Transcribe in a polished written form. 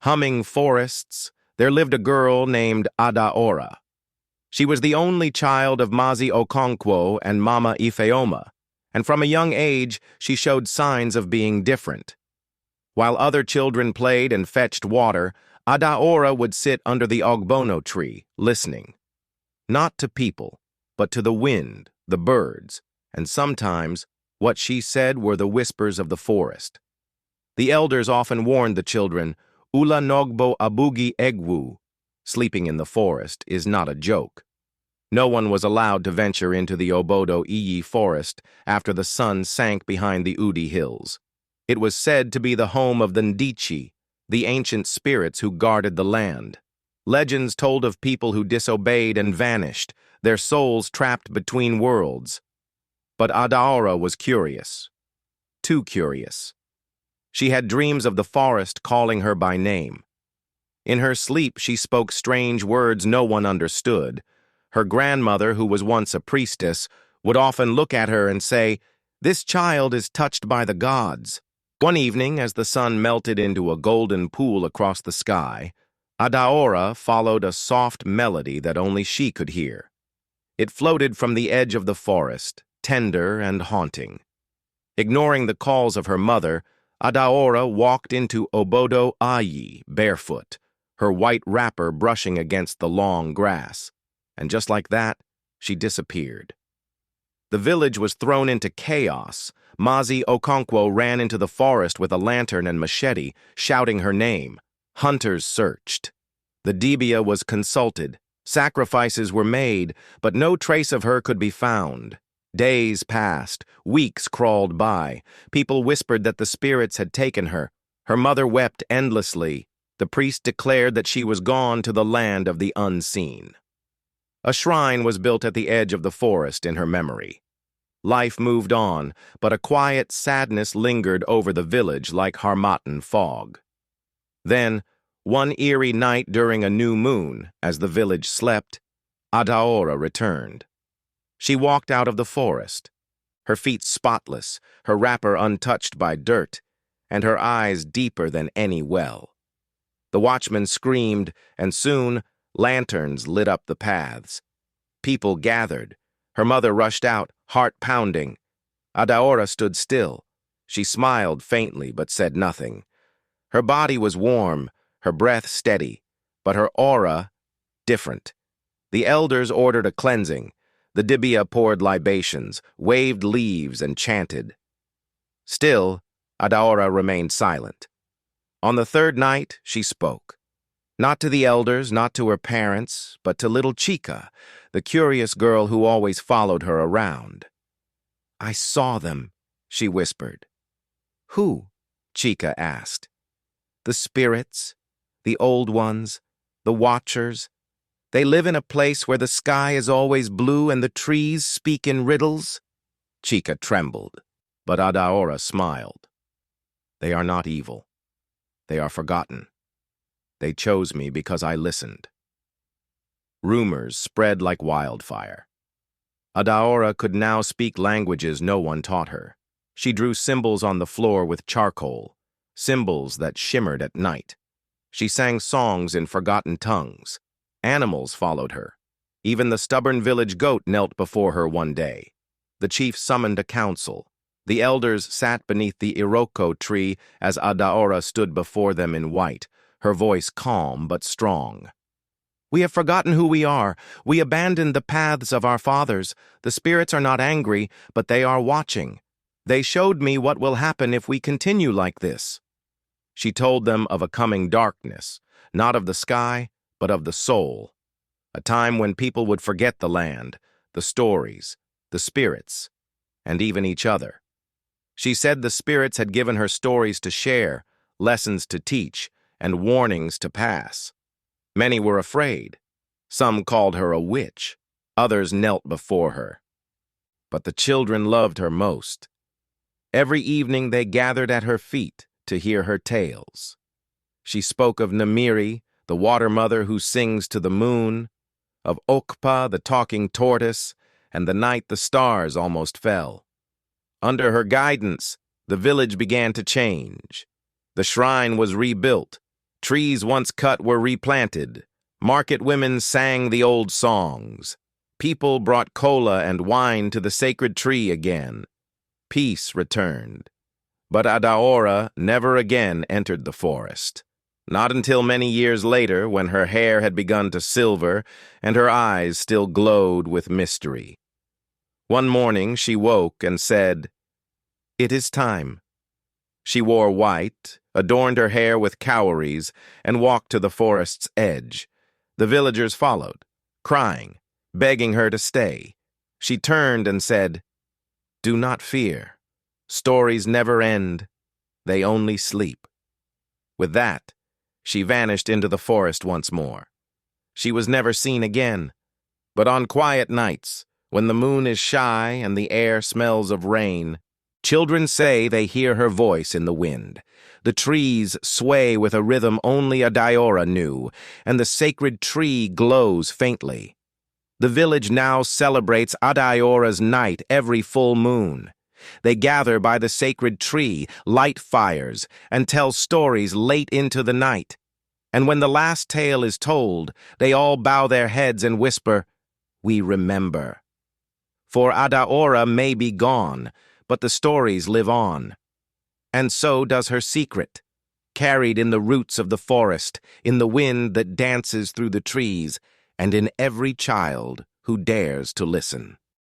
humming forests, there lived a girl named Adaora. She was the only child of Mazi Okonkwo and Mama Ifeoma, and from a young age she showed signs of being different. While other children played and fetched water, Adaora would sit under the ogbono tree, listening. Not to people, but to the wind, the birds, and sometimes what she said were the whispers of the forest. The elders often warned the children, Ula nogbo abugi egwu, sleeping in the forest is not a joke. No one was allowed to venture into the Obodo Iyi forest after the sun sank behind the Udi hills. It was said to be the home of the Ndichi, the ancient spirits who guarded the land. Legends told of people who disobeyed and vanished, their souls trapped between worlds. But Adaora was curious. Too curious. She had dreams of the forest calling her by name. In her sleep, she spoke strange words no one understood. Her grandmother, who was once a priestess, would often look at her and say, "This child is touched by the gods." One evening, as the sun melted into a golden pool across the sky, Adaora followed a soft melody that only she could hear. It floated from the edge of the forest, tender and haunting. Ignoring the calls of her mother, Adaora walked into Obodo Ayi barefoot, her white wrapper brushing against the long grass. And just like that, she disappeared. The village was thrown into chaos. Mazi Okonkwo ran into the forest with a lantern and machete, shouting her name. Hunters searched. The dibia was consulted. Sacrifices were made, but no trace of her could be found. Days passed, weeks crawled by. People whispered that the spirits had taken her. Her mother wept endlessly. The priest declared that she was gone to the land of the unseen. A shrine was built at the edge of the forest in her memory. Life moved on, but a quiet sadness lingered over the village like Harmattan fog. Then, one eerie night during a new moon, as the village slept, Adaora returned. She walked out of the forest, her feet spotless, her wrapper untouched by dirt, and her eyes deeper than any well. The watchman screamed, and soon lanterns lit up the paths. People gathered. Her mother rushed out, heart pounding. Adaora stood still. She smiled faintly but said nothing. Her body was warm, her breath steady, but her aura different. The elders ordered a cleansing. The dibia poured libations, waved leaves, and chanted. Still, Adaora remained silent. On the third night, she spoke. Not to the elders, not to her parents, but to little Chica, the curious girl who always followed her around. "I saw them," she whispered. "Who?" Chica asked. "The spirits, the old ones, the watchers. They live in a place where the sky is always blue and the trees speak in riddles." Chica trembled, but Adaora smiled. "They are not evil. They are forgotten. They chose me because I listened." Rumors spread like wildfire. Adaora could now speak languages no one taught her. She drew symbols on the floor with charcoal, symbols that shimmered at night. She sang songs in forgotten tongues. Animals followed her. Even the stubborn village goat knelt before her one day. The chief summoned a council. The elders sat beneath the iroko tree as Adaora stood before them in white, her voice calm but strong. "We have forgotten who we are. We abandoned the paths of our fathers. The spirits are not angry, but they are watching. They showed me what will happen if we continue like this." She told them of a coming darkness, not of the sky, but of the soul. A time when people would forget the land, the stories, the spirits, and even each other. She said the spirits had given her stories to share, lessons to teach, and warnings to pass. Many were afraid. Some called her a witch. Others knelt before her. But the children loved her most. Every evening they gathered at her feet to hear her tales. She spoke of Namiri, the water mother who sings to the moon, of Okpa, the talking tortoise, and the night the stars almost fell. Under her guidance, the village began to change. The shrine was rebuilt, Trees once cut were replanted. Market women sang the old songs. People brought cola and wine to the sacred tree again. Peace returned. But Adaora never again entered the forest. Not until many years later, when her hair had begun to silver and her eyes still glowed with mystery. One morning she woke and said, "It is time." She wore white, adorned her hair with cowries, and walked to the forest's edge. The villagers followed, crying, begging her to stay. She turned and said, "Do not fear. Stories never end. They only sleep." With that, she vanished into the forest once more. She was never seen again. But on quiet nights, when the moon is shy and the air smells of rain, children say they hear her voice in the wind. The trees sway with a rhythm only Adaora knew, and the sacred tree glows faintly. The village now celebrates Adaora's night every full moon. They gather by the sacred tree, light fires, and tell stories late into the night. And when the last tale is told, they all bow their heads and whisper, "We remember." For Adaora may be gone, but the stories live on. And so does her secret, carried in the roots of the forest, in the wind that dances through the trees, and in every child who dares to listen.